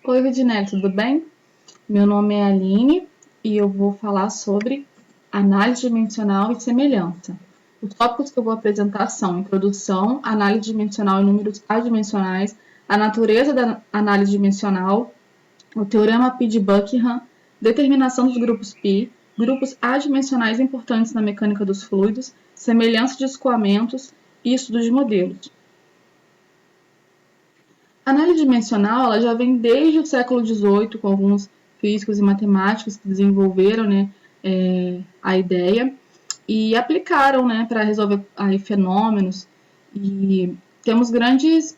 Oi, Rudinelli, tudo bem? Meu nome é Aline e eu vou falar sobre análise dimensional e semelhança. Os tópicos que eu vou apresentar são introdução, análise dimensional e números adimensionais, a natureza da análise dimensional, o teorema Pi de Buckingham, determinação dos grupos Pi, grupos adimensionais importantes na mecânica dos fluidos, semelhança de escoamentos e estudo de modelos. A análise dimensional ela já vem desde o século XVIII, com alguns físicos e matemáticos que desenvolveram a ideia e aplicaram para resolver fenômenos. E temos grandes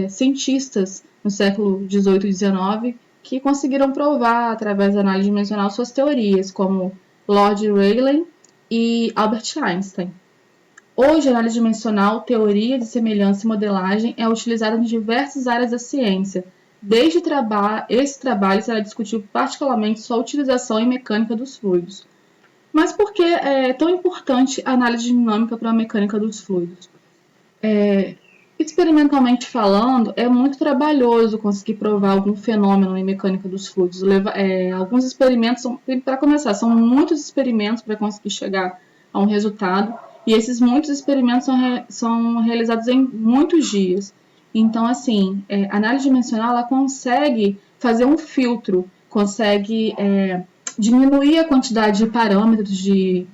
cientistas no século XVIII e XIX que conseguiram provar, através da análise dimensional, suas teorias, como Lord Rayleigh e Albert Einstein. Hoje, a análise dimensional, teoria de semelhança e modelagem é utilizada em diversas áreas da ciência. Esse trabalho será discutido particularmente sua utilização em mecânica dos fluidos. Mas por que é tão importante a análise dinâmica para a mecânica dos fluidos? Experimentalmente falando, é muito trabalhoso conseguir provar algum fenômeno em mecânica dos fluidos. Alguns experimentos, para começar, são muitos experimentos para conseguir chegar a um resultado. E esses muitos experimentos são realizados em muitos dias. Então, assim, a análise dimensional ela consegue fazer um filtro, consegue diminuir a quantidade de parâmetros de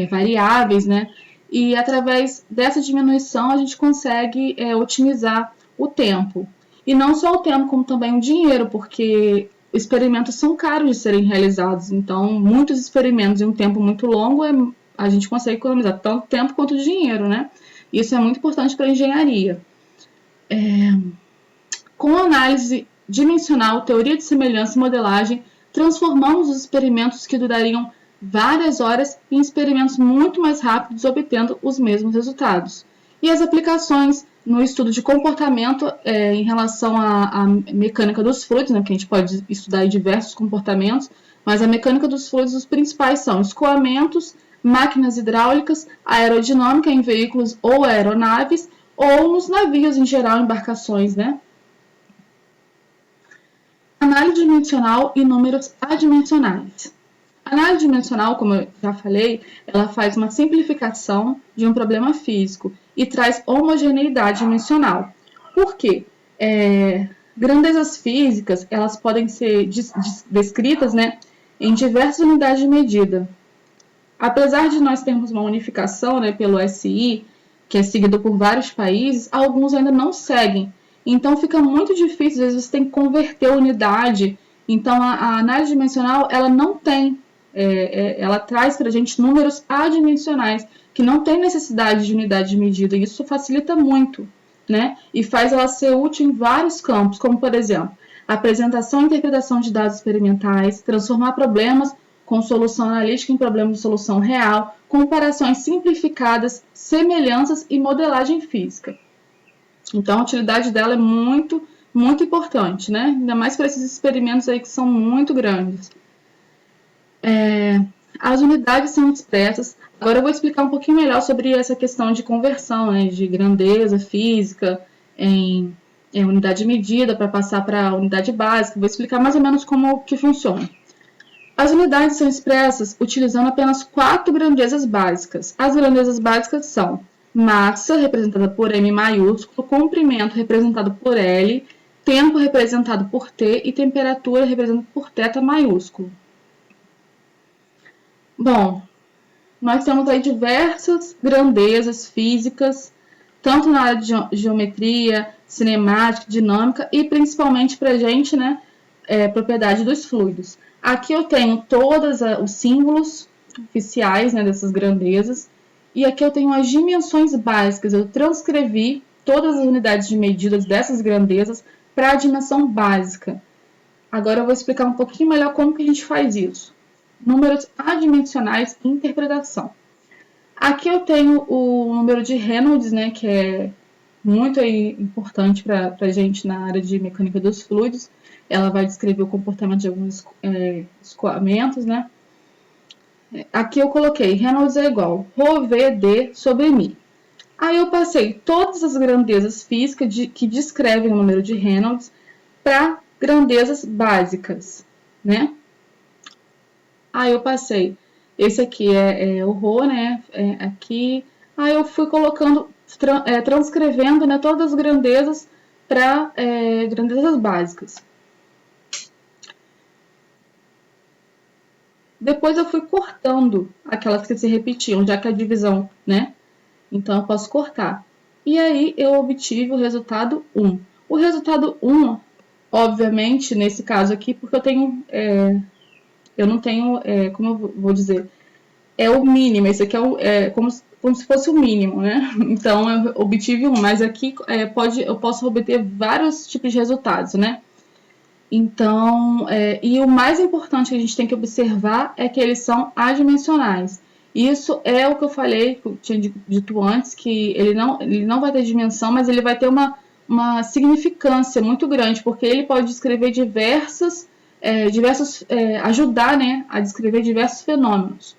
variáveis, né? E através dessa diminuição a gente consegue otimizar o tempo. E não só o tempo, como também o dinheiro, porque experimentos são caros de serem realizados. Então, muitos experimentos em um tempo muito longo a gente consegue economizar tanto tempo quanto dinheiro, né? Isso é muito importante para a engenharia. Com a análise dimensional, teoria de semelhança e modelagem, transformamos os experimentos que durariam várias horas em experimentos muito mais rápidos, obtendo os mesmos resultados. E as aplicações no estudo de comportamento em relação à mecânica dos fluidos, né, que a gente pode estudar em diversos comportamentos, mas a mecânica dos fluidos, os principais são escoamentos, máquinas hidráulicas, aerodinâmica em veículos ou aeronaves, ou nos navios em geral, embarcações, né? Análise dimensional e números adimensionais. A análise dimensional, como eu já falei, ela faz uma simplificação de um problema físico e traz homogeneidade dimensional. Por quê? Grandezas físicas, elas podem ser descritas, né, em diversas unidades de medida. Apesar de nós termos uma unificação, né, pelo SI, que é seguido por vários países, alguns ainda não seguem. Então fica muito difícil, às vezes você tem que converter a unidade. Então a análise dimensional ela não tem, ela traz para a gente números adimensionais, que não tem necessidade de unidade de medida. E isso facilita muito, né? E faz ela ser útil em vários campos, como por exemplo, apresentação e interpretação de dados experimentais, transformar problemas com solução analítica em problemas de solução real, comparações simplificadas, semelhanças e modelagem física. Então, a utilidade dela é muito, muito importante, né? Ainda mais para esses experimentos aí que são muito grandes. As unidades são expressas. Agora eu vou explicar um pouquinho melhor sobre essa questão de conversão, né? De grandeza física em unidade de medida para passar para a unidade básica. Vou explicar mais ou menos como que funciona. As unidades são expressas utilizando apenas 4 grandezas básicas. As grandezas básicas são massa, representada por M maiúsculo, comprimento, representado por L, tempo, representado por T, e temperatura, representada por θ maiúsculo. Bom, nós temos aí diversas grandezas físicas, tanto na área de geometria, cinemática, dinâmica, e principalmente para a gente, né, propriedade dos fluidos. Aqui eu tenho todos os símbolos oficiais, né, dessas grandezas. E aqui eu tenho as dimensões básicas. Eu transcrevi todas as unidades de medidas dessas grandezas para a dimensão básica. Agora eu vou explicar um pouquinho melhor como que a gente faz isso. Números adimensionais e interpretação. Aqui eu tenho o número de Reynolds, né, que é muito importante para a gente na área de mecânica dos fluidos. Ela vai descrever o comportamento de alguns escoamentos, né? Aqui eu coloquei Reynolds é igual ρVd sobre μ. Aí eu passei todas as grandezas físicas que descrevem o número de Reynolds para grandezas básicas, né? Aí eu passei, esse aqui é o Rho, né? Aqui, aí eu fui colocando, transcrevendo, né, todas as grandezas para grandezas básicas. Depois eu fui cortando aquelas que se repetiam, já que a divisão, né? Então eu posso cortar. E aí eu obtive o resultado 1. O resultado 1, obviamente, nesse caso aqui, porque eu não tenho, como eu vou dizer, é o mínimo. Esse aqui é como se fosse o mínimo, né? Então eu obtive 1, mas aqui eu posso obter vários tipos de resultados, né? Então, e o mais importante que a gente tem que observar é que eles são adimensionais. Isso é o que eu falei, que eu tinha dito antes, que ele não vai ter dimensão, mas ele vai ter uma significância muito grande, porque ele pode descrever ajudar, né, a descrever diversos fenômenos.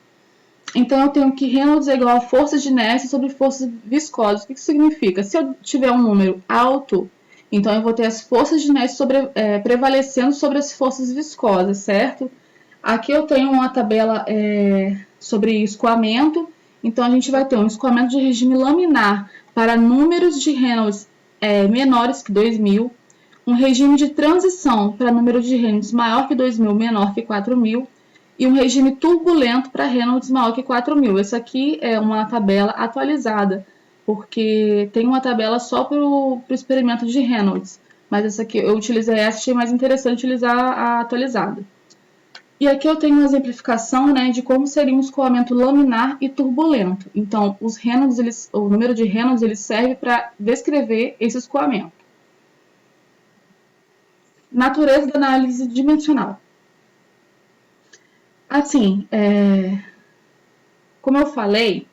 Então, eu tenho que Reynolds é igual a força de inércia sobre forças viscosas. O que isso significa? Se eu tiver um número alto, então eu vou ter as forças de inércia prevalecendo sobre as forças viscosas, certo? Aqui eu tenho uma tabela sobre escoamento. Então, a gente vai ter um escoamento de regime laminar para números de Reynolds menores que 2000, um regime de transição para números de Reynolds maior que 2000, menor que 4000, e um regime turbulento para Reynolds maior que 4000. Essa aqui é uma tabela atualizada, porque tem uma tabela só para o experimento de Reynolds, mas essa aqui eu utilizei essa, achei mais interessante utilizar a atualizada. E aqui eu tenho uma exemplificação, né, de como seria um escoamento laminar e turbulento. Então, o número de Reynolds ele serve para descrever esse escoamento. Natureza da análise dimensional. Assim, como eu falei,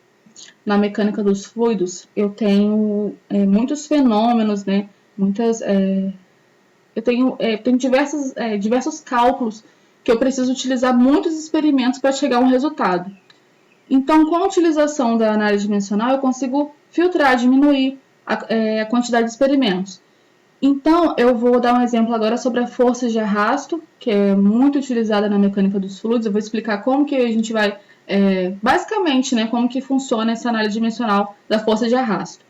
na mecânica dos fluidos, eu tenho muitos fenômenos, né? Eu tenho diversos cálculos que eu preciso utilizar muitos experimentos para chegar a um resultado. Então, com a utilização da análise dimensional, eu consigo filtrar, diminuir a quantidade de experimentos. Então, eu vou dar um exemplo agora sobre a força de arrasto, que é muito utilizada na mecânica dos fluidos. Eu vou explicar como que a gente vai, basicamente, né, como que funciona essa análise dimensional da força de arrasto.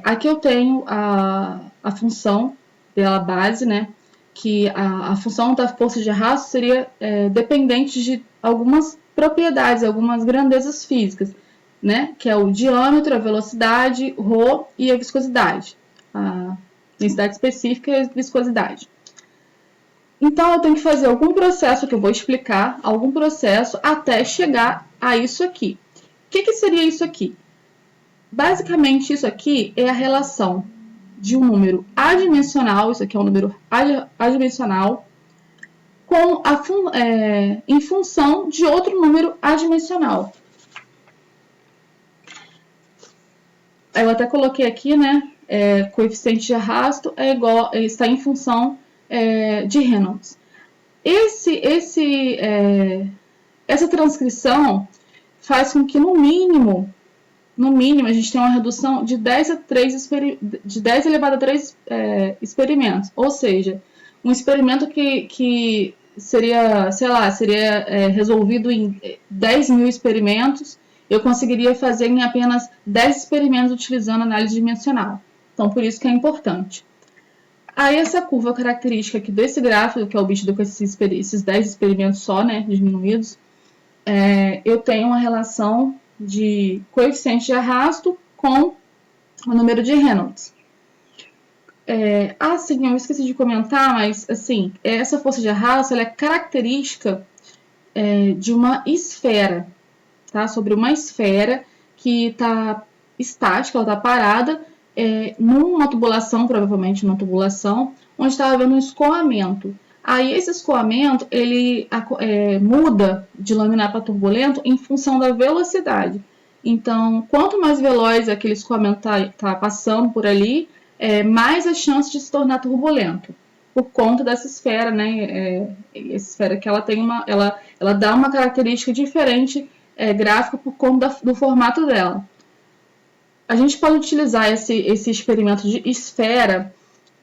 Aqui eu tenho a função dela base, né, que a função da força de arrasto seria dependente de algumas propriedades, algumas grandezas físicas, né, que é o diâmetro, a velocidade, ρ e a viscosidade. A densidade específica e a viscosidade. Então, eu tenho que fazer algum processo que eu vou explicar, algum processo até chegar a isso aqui. O que seria isso aqui? Basicamente, isso aqui é a relação de um número adimensional, isso aqui é um número adimensional, em função de outro número adimensional. Eu até coloquei aqui, né? Coeficiente de arrasto está em função de Reynolds. Essa transcrição faz com que, no mínimo, a gente tenha uma redução de 10 elevado a 3 experimentos. Ou seja, um experimento que seria, sei lá, resolvido em 10 mil experimentos, eu conseguiria fazer em apenas 10 experimentos utilizando análise dimensional. Então, por isso que é importante. Aí, essa curva característica aqui desse gráfico, que é obtido com esses 10 experimentos só, né, diminuídos, eu tenho uma relação de coeficiente de arrasto com o número de Reynolds. Sim, eu esqueci de comentar, mas, assim, essa força de arrasto ela é característica de uma esfera, tá? Sobre uma esfera que está estática, ela está parada, numa tubulação, provavelmente numa tubulação, onde está havendo um escoamento. Aí esse escoamento, ele muda de laminar para turbulento em função da velocidade. Então, quanto mais veloz aquele escoamento está passando por ali, mais a chance de se tornar turbulento. Por conta dessa esfera, né? Essa esfera que ela tem ela dá uma característica diferente gráfica por conta do formato dela. A gente pode utilizar esse experimento de esfera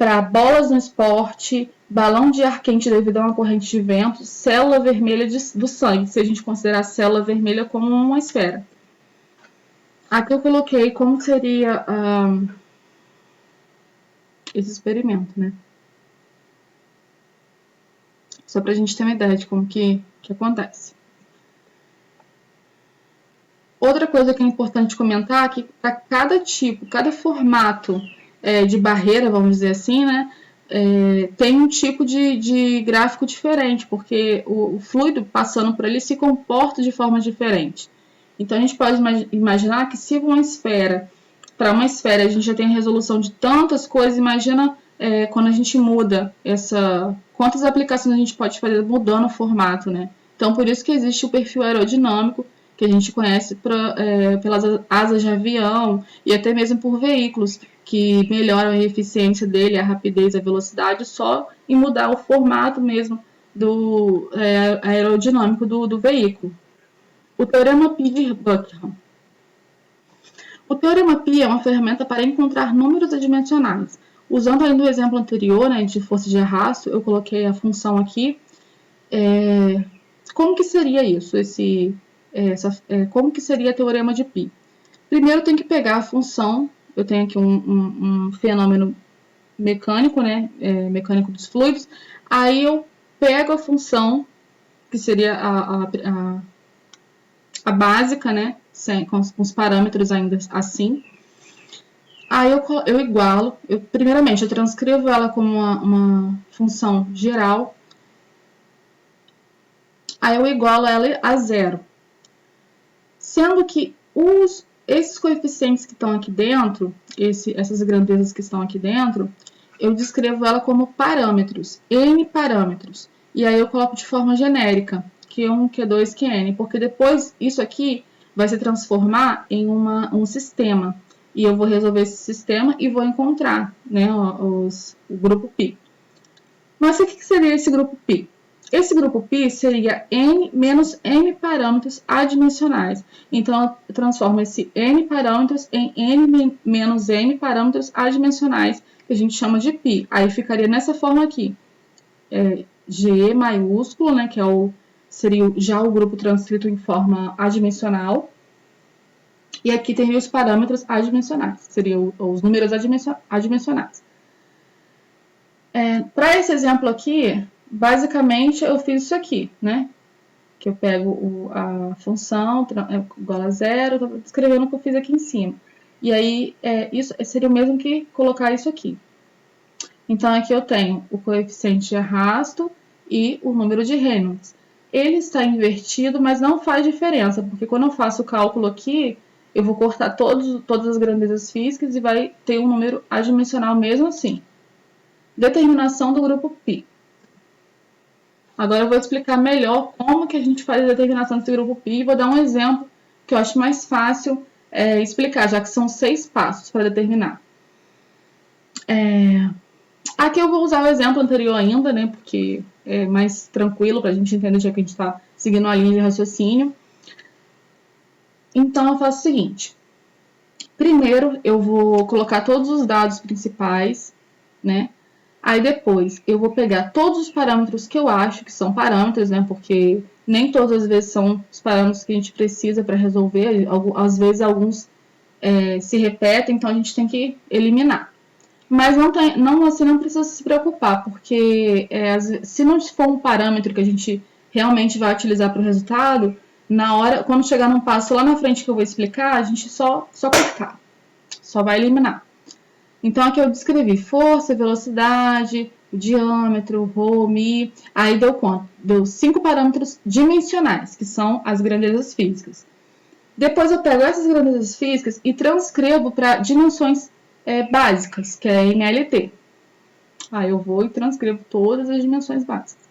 para bolas no esporte, balão de ar quente devido a uma corrente de vento, célula vermelha do sangue, se a gente considerar a célula vermelha como uma esfera. Aqui eu coloquei como seria esse experimento, né? Só para a gente ter uma ideia de como que acontece. Outra coisa que é importante comentar é que para cada tipo, cada formato de barreira, vamos dizer assim, né, tem um tipo de gráfico diferente, porque o fluido passando por ele se comporta de forma diferente. Então a gente pode imaginar que se para uma esfera a gente já tem resolução de tantas coisas, imagina quando a gente muda quantas aplicações a gente pode fazer mudando o formato, né? Então por isso que existe o perfil aerodinâmico, que a gente conhece pelas asas de avião e até mesmo por veículos que melhoram a eficiência dele, a rapidez, a velocidade, só em mudar o formato mesmo aerodinâmico do veículo. O Teorema Pi de Buckingham. O Teorema Pi é uma ferramenta para encontrar números adimensionais. Usando ainda o exemplo anterior, né, de força de arrasto, eu coloquei a função aqui. Como que seria isso? Como que seria o Teorema de Pi? Primeiro, eu tenho que pegar a função. Eu tenho aqui um fenômeno mecânico, né? Mecânico dos fluidos. Aí eu pego a função, que seria a básica, né? Com os parâmetros ainda assim. Aí eu igualo. Primeiramente, eu transcrevo ela como uma função geral. Aí eu igualo ela a zero. Sendo que esses coeficientes que estão aqui dentro, essas grandezas que estão aqui dentro, eu descrevo ela como parâmetros, N parâmetros. E aí eu coloco de forma genérica, Q1, Q2, Qn, porque depois isso aqui vai se transformar em um sistema. E eu vou resolver esse sistema e vou encontrar, né, o grupo π. Mas o que seria esse grupo π? Esse grupo π seria n menos m parâmetros adimensionais. Então, eu transformo esse n parâmetros em n menos m parâmetros adimensionais, que a gente chama de π. Aí ficaria nessa forma aqui. G maiúsculo, né, que seria já o grupo transcrito em forma adimensional. E aqui tem os parâmetros adimensionais, que seriam os números adimensionais. Para esse exemplo aqui, basicamente eu fiz isso aqui, né? Que eu pego a função igual a zero, estou descrevendo o que eu fiz aqui em cima. E aí, isso seria o mesmo que colocar isso aqui. Então, aqui eu tenho o coeficiente de arrasto e o número de Reynolds. Ele está invertido, mas não faz diferença, porque quando eu faço o cálculo aqui, eu vou cortar todas as grandezas físicas e vai ter um número adimensional mesmo assim. Determinação do grupo π. Agora eu vou explicar melhor como que a gente faz a determinação desse grupo π e vou dar um exemplo que eu acho mais fácil explicar, já que são 6 passos para determinar. Aqui eu vou usar o exemplo anterior ainda, né, porque é mais tranquilo para a gente entender já que a gente está seguindo a linha de raciocínio. Então eu faço o seguinte. Primeiro eu vou colocar todos os dados principais, né? Aí depois eu vou pegar todos os parâmetros que eu acho que são parâmetros, né? Porque nem todas as vezes são os parâmetros que a gente precisa para resolver. Às vezes alguns se repetem, então a gente tem que eliminar. Mas você não precisa se preocupar, porque se não for um parâmetro que a gente realmente vai utilizar para o resultado, na hora, quando chegar num passo lá na frente que eu vou explicar, a gente só cortar, só vai eliminar. Então, aqui eu descrevi força, velocidade, o diâmetro, ρ, mi. Aí deu quanto? Deu 5 parâmetros dimensionais, que são as grandezas físicas. Depois eu pego essas grandezas físicas e transcrevo para dimensões básicas, que é em LT. Aí eu vou e transcrevo todas as dimensões básicas.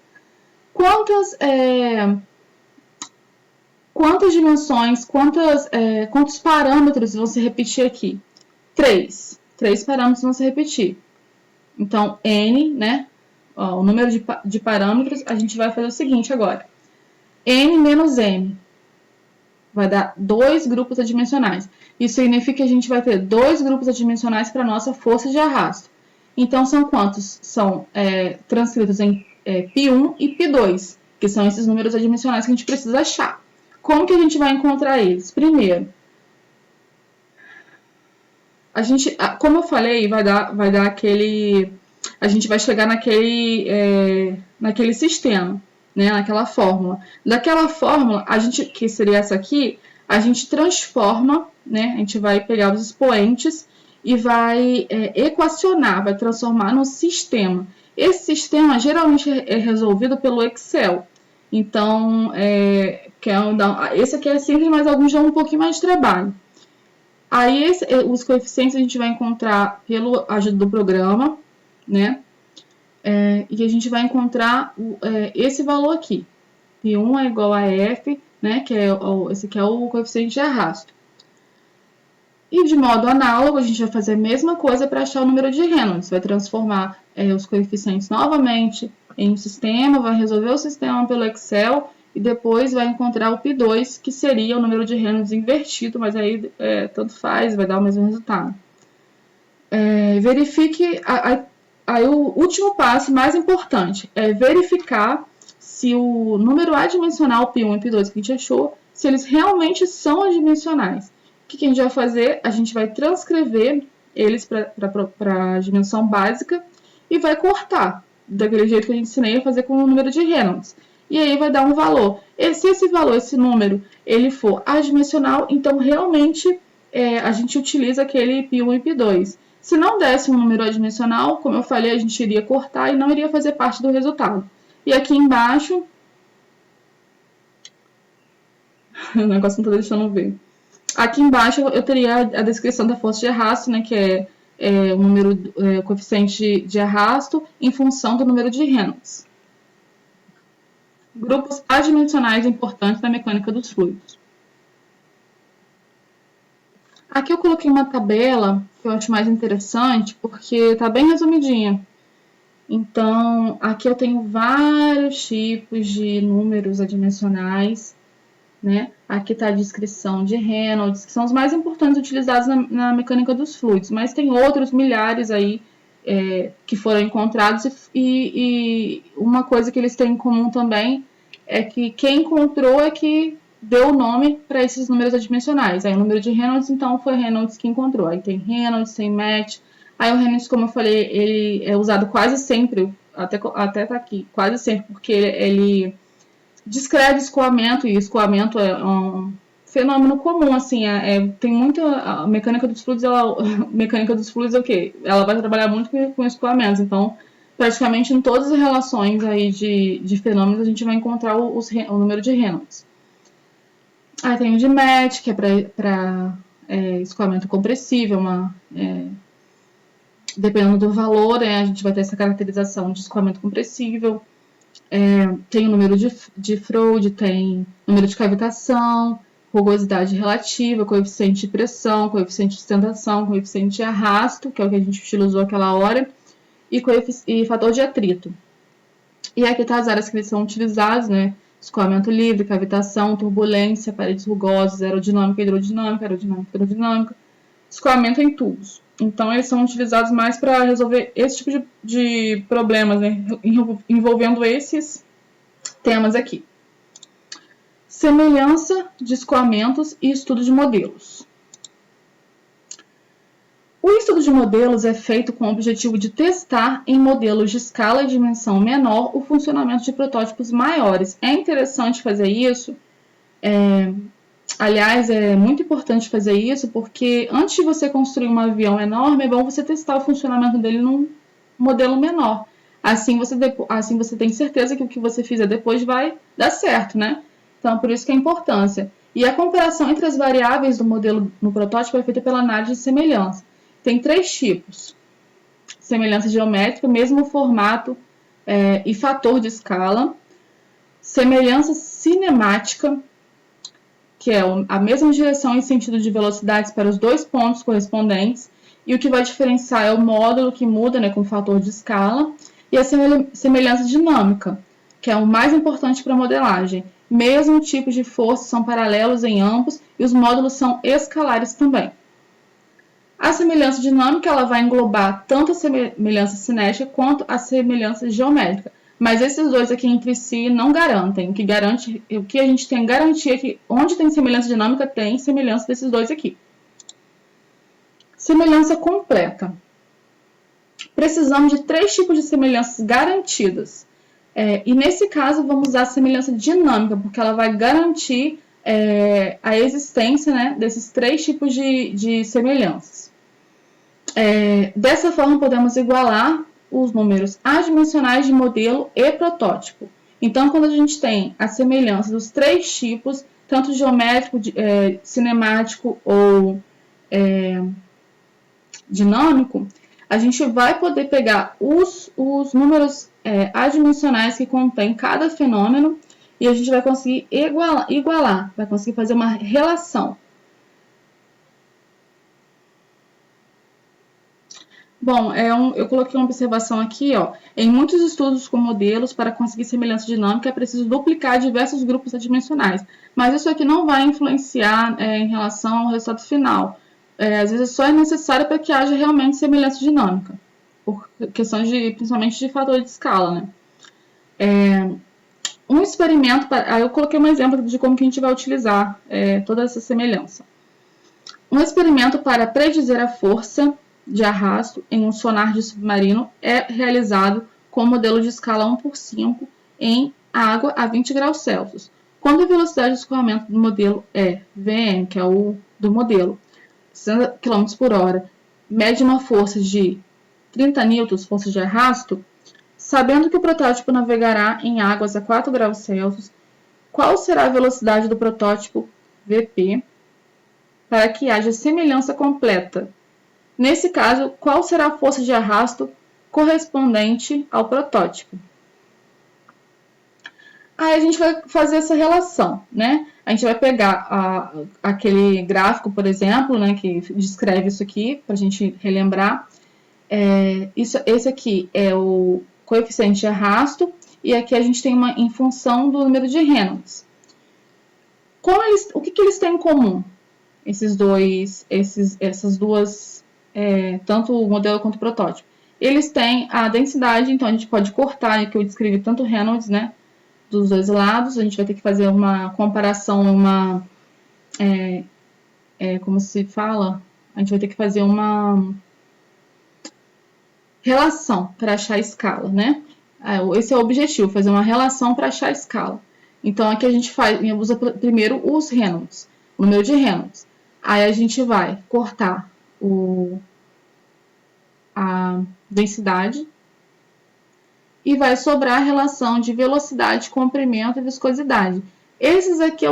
Quantas dimensões, quantos parâmetros vão se repetir aqui? 3. 3 parâmetros vão se repetir. Então, N, né? O número de parâmetros, a gente vai fazer o seguinte agora. N menos M vai dar 2 grupos adimensionais. Isso significa que a gente vai ter 2 grupos adimensionais para a nossa força de arrasto. Então, são quantos? São transcritos em π1 e π2, que são esses números adimensionais que a gente precisa achar. Como que a gente vai encontrar eles? Primeiro, como eu falei, vai dar aquele... A gente vai chegar naquele sistema, né? Naquela fórmula. Daquela fórmula, que seria essa aqui, a gente transforma, né? A gente vai pegar os expoentes e vai equacionar, vai transformar no sistema. Esse sistema geralmente é resolvido pelo Excel. Então, esse aqui é simples, mas alguns dão um pouquinho mais de trabalho. Aí, os coeficientes a gente vai encontrar pela ajuda do programa, né? E a gente vai encontrar esse valor aqui. P1 é igual a F, né? Esse aqui é o coeficiente de arrasto. E de modo análogo, a gente vai fazer a mesma coisa para achar o número de Reynolds. Vai transformar os coeficientes novamente em um sistema, vai resolver o sistema pelo Excel e depois vai encontrar o π2, que seria o número de Reynolds invertido, mas aí tanto faz, vai dar o mesmo resultado. Verifique, aí o último passo, mais importante, é verificar se o número adimensional π1 e π2 que a gente achou, se eles realmente são adimensionais. O que a gente vai fazer? A gente vai transcrever eles para a dimensão básica e vai cortar, daquele jeito que a gente ensinei a fazer com o número de Reynolds. E aí vai dar um valor. E se esse número, ele for adimensional, então realmente a gente utiliza aquele π1 e π2. Se não desse um número adimensional, como eu falei, a gente iria cortar e não iria fazer parte do resultado. E aqui embaixo... o negócio não está deixando ver. Aqui embaixo eu teria a descrição da força de arrasto, né, que é o coeficiente de arrasto em função do número de Reynolds. Grupos adimensionais importantes na mecânica dos fluidos. Aqui eu coloquei uma tabela que eu acho mais interessante, porque está bem resumidinha. Então, aqui eu tenho vários tipos de números adimensionais, né? Aqui está a descrição de Reynolds, que são os mais importantes utilizados na mecânica dos fluidos, mas tem outros milhares aí que foram encontrados e uma coisa que eles têm em comum também é que quem encontrou é que deu o nome para esses números adimensionais. Aí o número de Reynolds, então, foi Reynolds que encontrou. Aí tem Reynolds, tem Match. Aí o Reynolds, como eu falei, ele é usado quase sempre, até tá aqui, quase sempre, porque ele descreve escoamento, e escoamento é um fenômeno comum, assim, tem muita... A mecânica dos fluidos, mecânica dos fluidos é o quê? Ela vai trabalhar muito com escoamentos, então, praticamente em todas as relações aí de fenômenos, a gente vai encontrar o número de Reynolds. Aí tem o de Match, que é para escoamento compressível, dependendo do valor, a gente vai ter essa caracterização de escoamento compressível. Tem o número de Froude, tem número de cavitação, rugosidade relativa, coeficiente de pressão, coeficiente de sustentação, coeficiente de arrasto, que é o que a gente utilizou aquela hora, e fator de atrito. E aqui tá as áreas que são utilizadas, né? Escoamento livre, cavitação, turbulência, paredes rugosas, aerodinâmica, hidrodinâmica, hidrodinâmica, escoamento em tubos. Então, eles são utilizados mais para resolver esse tipo de problemas, né? Envolvendo esses temas aqui. Semelhança de escoamentos e estudo de modelos. O estudo de modelos é feito com o objetivo de testar em modelos de escala e dimensão menor o funcionamento de protótipos maiores. É interessante fazer isso. Aliás, é muito importante fazer isso porque antes de você construir um avião enorme, é bom você testar o funcionamento dele num modelo menor. Assim você tem certeza que o que você fizer depois vai dar certo, né? Então, por isso que é a importância. E a comparação entre as variáveis do modelo no protótipo é feita pela análise de semelhança. Tem 3 tipos. Semelhança geométrica, mesmo formato e fator de escala. Semelhança cinemática, que é a mesma direção e sentido de velocidades para os 2 pontos correspondentes. E o que vai diferenciar é o módulo que muda, né, com o fator de escala. E a semelhança dinâmica, que é o mais importante para a modelagem. Mesmo tipo de força são paralelos em ambos e os módulos são escalares também. A semelhança dinâmica ela vai englobar tanto a semelhança cinética quanto a semelhança geométrica. Mas esses dois aqui entre si não garantem. O que a gente tem garantia é que onde tem semelhança dinâmica, tem semelhança desses dois aqui. Semelhança completa. Precisamos de 3 tipos de semelhanças garantidas. E nesse caso, vamos usar a semelhança dinâmica, porque ela vai garantir a existência, né, desses 3 tipos de semelhanças. Dessa forma, podemos igualar os números adimensionais de modelo e protótipo. Então, quando a gente tem a semelhança dos 3 tipos, tanto geométrico, cinemático ou dinâmico, a gente vai poder pegar os números adimensionais que contém cada fenômeno e a gente vai conseguir igualar, vai conseguir fazer uma relação. Bom, eu coloquei uma observação aqui, ó. Em muitos estudos com modelos, para conseguir semelhança dinâmica, é preciso duplicar diversos grupos adimensionais. Mas isso aqui não vai influenciar em relação ao resultado final. Às vezes só é necessário para que haja realmente semelhança dinâmica, por questões principalmente de fator de escala, né? Um experimento, eu coloquei um exemplo de como que a gente vai utilizar toda essa semelhança. Um experimento para predizer a força de arrasto em um sonar de submarino é realizado com o modelo de escala 1/5 em água a 20 graus Celsius. Quando a velocidade de escoamento do modelo é Vm, que é o do modelo, 60 km por hora, mede uma força de 30 N, força de arrasto, sabendo que o protótipo navegará em águas a 4 graus Celsius, qual será a velocidade do protótipo Vp para que haja semelhança completa? Nesse caso, qual será a força de arrasto correspondente ao protótipo? Aí a gente vai fazer essa relação, né? A gente vai pegar aquele gráfico, por exemplo, né, que descreve isso aqui, para a gente relembrar. Esse aqui é o coeficiente de arrasto, e aqui a gente tem uma em função do número de Reynolds. O que eles têm em comum? Essas duas, tanto o modelo quanto o protótipo. Eles têm a densidade, então a gente pode cortar, que eu descrevi tanto Reynolds, né, dos dois lados. A gente vai ter que fazer uma comparação, como se fala? A gente vai ter que fazer uma relação para achar a escala, né? Esse é o objetivo, fazer uma relação para achar a escala. Então, aqui a gente usa primeiro os Reynolds, o número de Reynolds. Aí a gente vai cortar a densidade e vai sobrar a relação de velocidade, comprimento e viscosidade. Esses aqui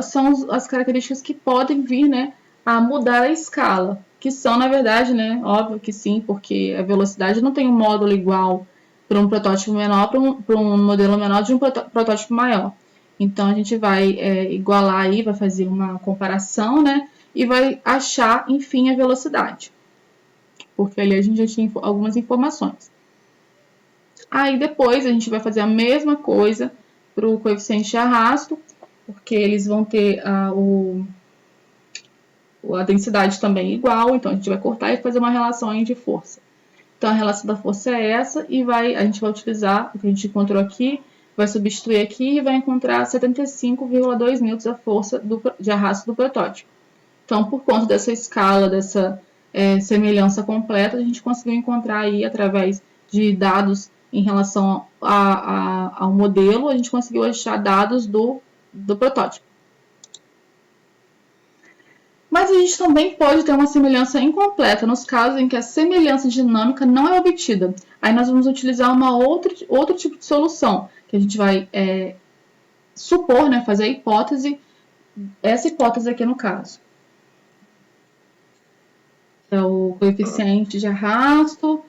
são as características que podem vir, né, a mudar a escala, que são, na verdade, né, óbvio que sim, porque a velocidade não tem um módulo igual para um protótipo menor para um modelo menor de um protótipo maior. Então, a gente vai igualar aí, vai fazer uma comparação, né, e vai achar, enfim, a velocidade. Porque ali a gente já tinha algumas informações. Aí depois a gente vai fazer a mesma coisa para o coeficiente de arrasto, porque eles vão ter a densidade também igual, então a gente vai cortar e fazer uma relação aí de força. Então a relação da força é essa e a gente vai utilizar o que a gente encontrou aqui, vai substituir aqui e vai encontrar 75,2 newtons a força de arrasto do protótipo. Então, por conta dessa escala, dessa semelhança completa, a gente conseguiu encontrar aí, através de dados em relação ao modelo, a gente conseguiu achar dados do protótipo. Mas a gente também pode ter uma semelhança incompleta nos casos em que a semelhança dinâmica não é obtida. Aí nós vamos utilizar outro tipo de solução, que a gente vai supor, né, fazer a hipótese, essa hipótese aqui no caso. É o coeficiente de arrasto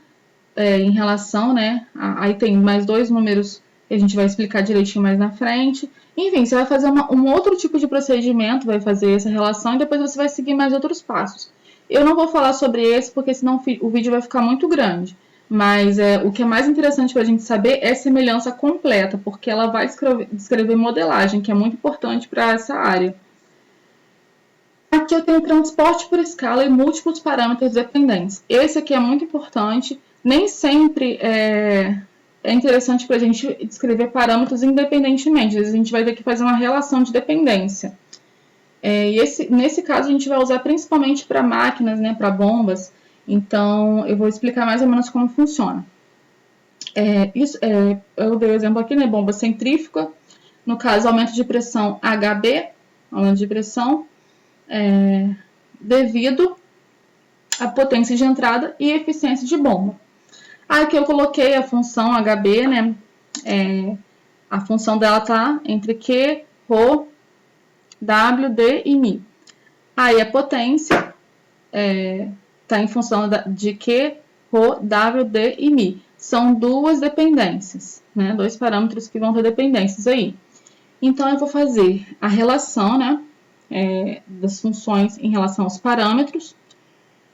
em relação, né? Aí tem mais 2 números que a gente vai explicar direitinho mais na frente. Enfim, você vai fazer um outro tipo de procedimento, vai fazer essa relação e depois você vai seguir mais outros passos. Eu não vou falar sobre esse porque senão o vídeo vai ficar muito grande. Mas o que é mais interessante para a gente saber é semelhança completa, porque ela vai descrever modelagem, que é muito importante para essa área. Aqui eu tenho transporte por escala e múltiplos parâmetros dependentes. Esse aqui é muito importante. Nem sempre é interessante para a gente descrever parâmetros independentemente. Às vezes a gente vai ter que fazer uma relação de dependência. Nesse caso, a gente vai usar principalmente para máquinas, né, para bombas. Então, eu vou explicar mais ou menos como funciona. Eu dei o exemplo aqui, né, bomba centrífuga. No caso, aumento de pressão HB, aumento de pressão, devido à potência de entrada e eficiência de bomba. Aqui eu coloquei a função HB, né? A função dela tá entre Q, Rho, W, D e Mi. Aí a potência tá em função de Q, Rho, W, D e Mi. São duas dependências, né? Dois parâmetros que vão ter dependências aí. Então eu vou fazer a relação, né? Das funções em relação aos parâmetros.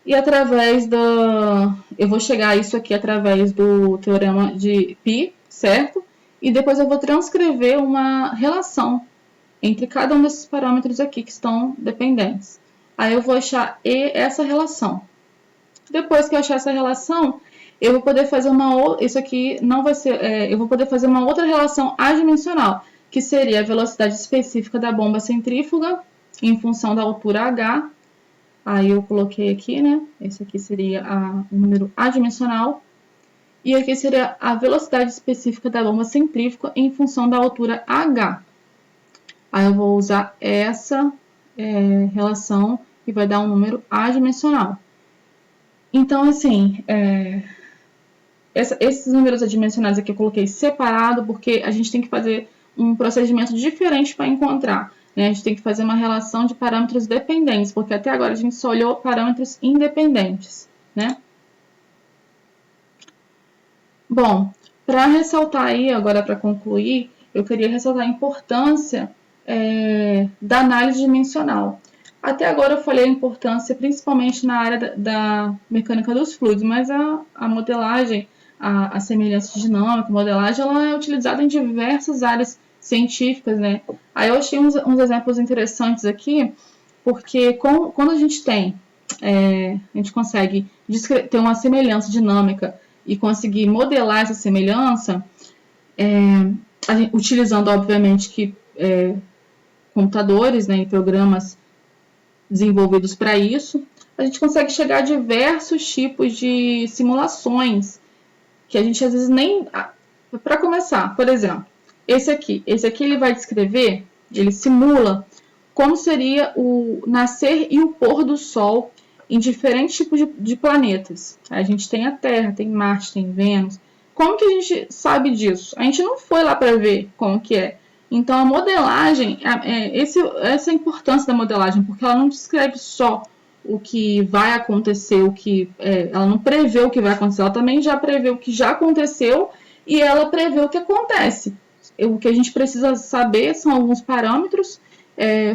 E através da... Eu vou chegar a isso aqui através do teorema de Pi, certo? E depois eu vou transcrever uma relação entre cada um desses parâmetros aqui que estão dependentes. Aí eu vou achar essa relação. Depois que eu achar essa relação, eu vou poder fazer isso aqui não vai ser... eu vou poder fazer uma outra relação adimensional, que seria a velocidade específica da bomba centrífuga em função da altura h. Aí eu coloquei aqui, né? Esse aqui seria o número adimensional. E aqui seria a velocidade específica da bomba centrífuga em função da altura h. Aí eu vou usar essa relação e vai dar um número adimensional. Então, assim, esses números adimensionais aqui eu coloquei separado porque a gente tem que fazer um procedimento diferente para encontrar. A gente tem que fazer uma relação de parâmetros dependentes, porque até agora a gente só olhou parâmetros independentes, né? Bom, para ressaltar aí, agora para concluir, eu queria ressaltar a importância da análise dimensional. Até agora eu falei a importância principalmente na área da mecânica dos fluidos, mas a modelagem, a semelhança dinâmica, a modelagem, ela é utilizada em diversas áreas científicas, né? Aí eu achei uns exemplos interessantes aqui, porque quando a gente a gente consegue ter uma semelhança dinâmica e conseguir modelar essa semelhança, utilizando, obviamente, computadores, né, e programas desenvolvidos para isso, a gente consegue chegar a diversos tipos de simulações que a gente às vezes nem... Para começar, por exemplo, esse aqui ele vai descrever, ele simula como seria o nascer e o pôr do Sol em diferentes tipos de planetas. A gente tem a Terra, tem Marte, tem Vênus. Como que a gente sabe disso? A gente não foi lá para ver como que é. Então a modelagem, essa é a importância da modelagem, porque ela não descreve só o que vai acontecer, ela não prevê o que vai acontecer, ela também já prevê o que já aconteceu e ela prevê o que acontece. O que a gente precisa saber são alguns parâmetros,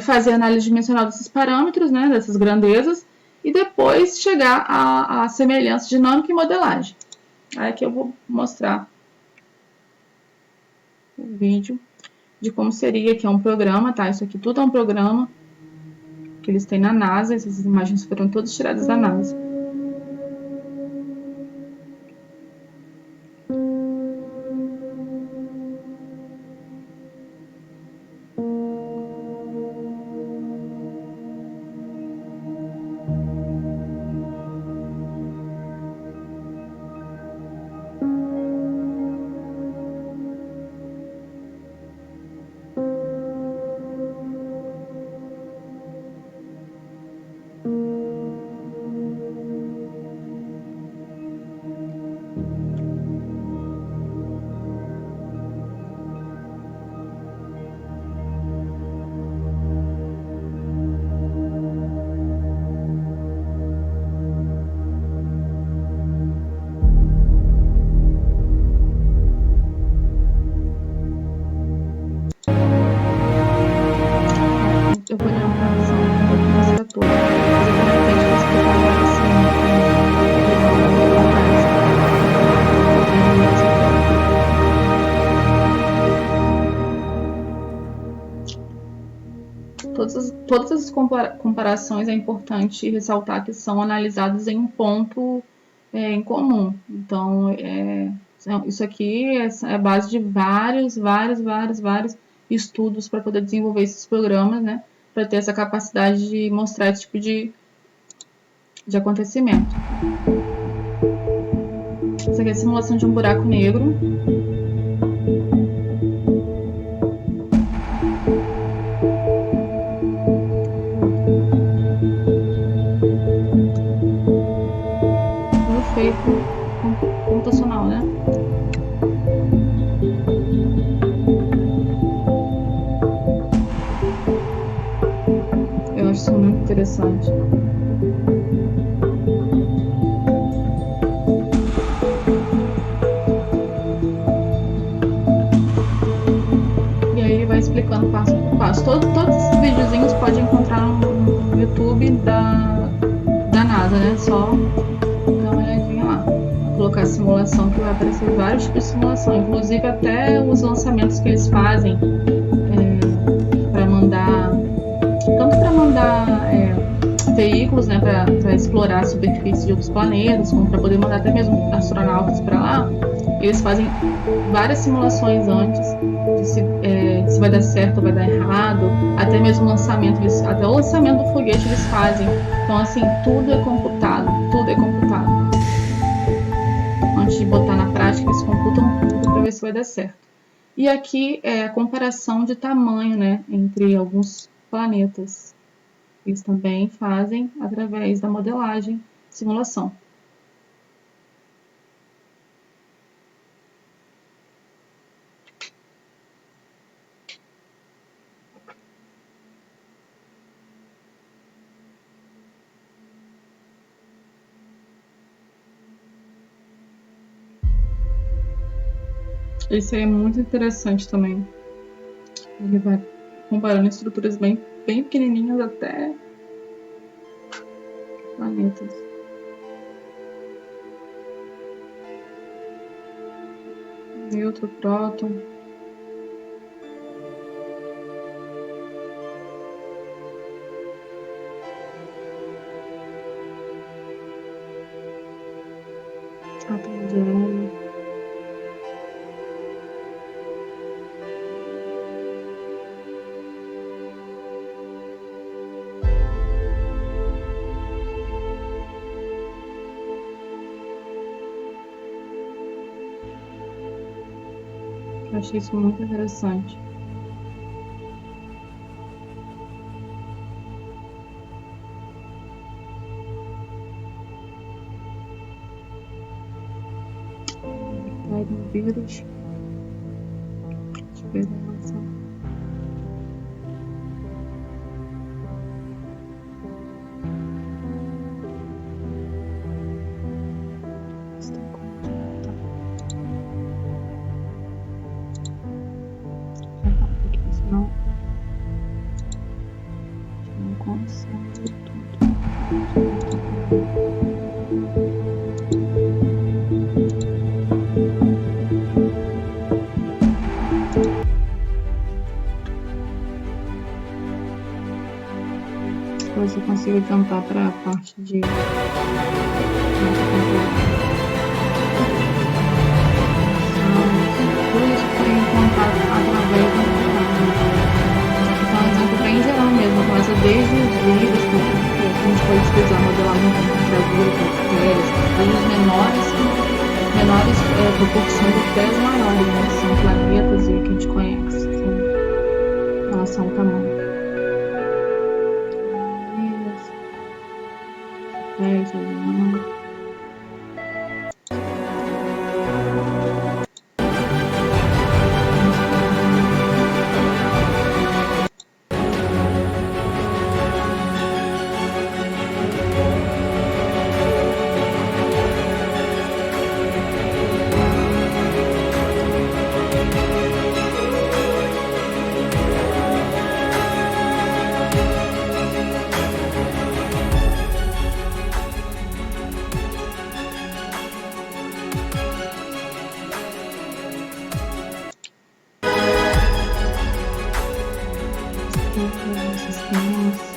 fazer análise dimensional desses parâmetros, né, dessas grandezas, e depois chegar à semelhança dinâmica e modelagem. Aí aqui eu vou mostrar o vídeo de como seria, que é um programa, tá? Isso aqui tudo é um programa que eles têm na NASA, essas imagens foram todas tiradas da NASA. todas as comparações é importante ressaltar que são analisadas em um ponto em comum. Então, isso aqui é base de vários estudos para poder desenvolver esses programas, né? Para ter essa capacidade de mostrar esse tipo de acontecimento. Isso aqui é a simulação de um buraco negro. Tudo feito computacional, né? Eu acho isso muito interessante. E aí ele vai explicando passo por passo. Todos esses videozinhos pode encontrar no YouTube da NASA, né? Só dar uma olhadinha lá. Colocar a simulação, que vai aparecer vários tipos de simulação, inclusive até os lançamentos que eles fazem para mandar, tanto para mandar veículos, né, para explorar a superfície de outros planetas, como para poder mandar até mesmo astronautas para lá. Eles fazem várias simulações antes de se vai dar certo ou vai dar errado, até mesmo o lançamento, até o lançamento do foguete eles fazem. Então, assim, tudo é computado. Antes de botar na prática, eles computam tudo para ver se vai dar certo. E aqui é a comparação de tamanho, né, entre alguns planetas. Eles também fazem através da modelagem, simulação. Esse aí é muito interessante também. Ele vai comparando estruturas bem pequenininhas até planetas. Nêutron, próton. Átomo de hélio. Eu achei isso muito interessante. Vai no vírus. Deixa eu ver a relação. Depois eu consigo adiantar para a parte de tudo isso foi encontrado através do computador. Então, é um exemplo bem geral mesmo, mas desde os vírus que a gente pode utilizar modelagem para gravura, bactérias, desde os menores proporções até os maiores, né, que são planetas e que a gente conhece, em relação ao tamanho. sistemas.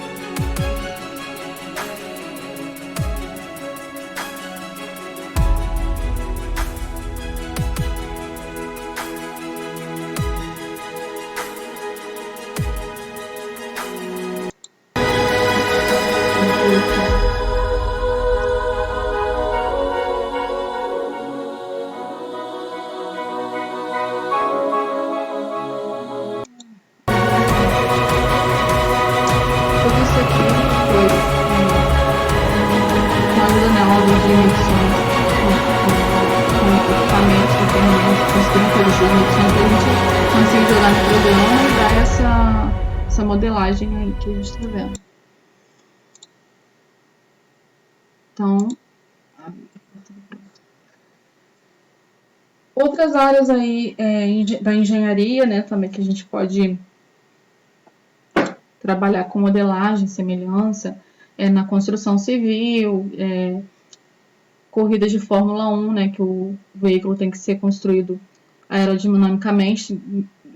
Tudo isso aqui foi com a ajuda novas de medições com equipamentos, com ferramentas, conseguiram corrigir as medições para a gente conseguir jogar no programa e dar essa modelagem aí que a gente está vendo. Então, outras áreas aí da engenharia, né, também que a gente pode trabalhar com modelagem, semelhança, na construção civil, corridas de Fórmula 1, né, que o veículo tem que ser construído aerodinamicamente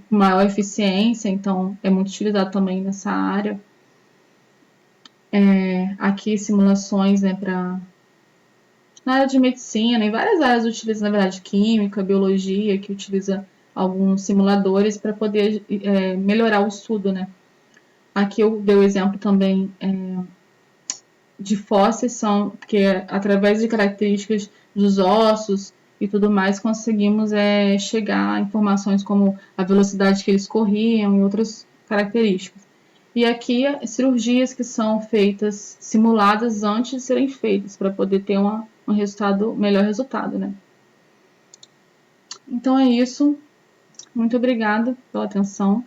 com maior eficiência, então é muito utilizado também nessa área. Aqui simulações, né, na área de medicina, em várias áreas utiliza, na verdade, química, biologia, que utiliza alguns simuladores para poder melhorar o estudo, né. Aqui eu dei o exemplo também de fósseis, porque através de características dos ossos e tudo mais, conseguimos chegar a informações como a velocidade que eles corriam e outras características. E aqui, cirurgias que são feitas, simuladas antes de serem feitas, para poder ter um melhor resultado, né? Então é isso. Muito obrigada pela atenção.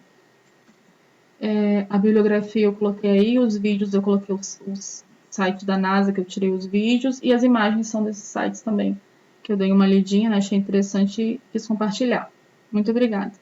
A bibliografia eu coloquei aí, os vídeos eu coloquei os sites da NASA que eu tirei os vídeos e as imagens são desses sites também, que eu dei uma lidinha, né? Achei interessante e quis compartilhar. Muito obrigada.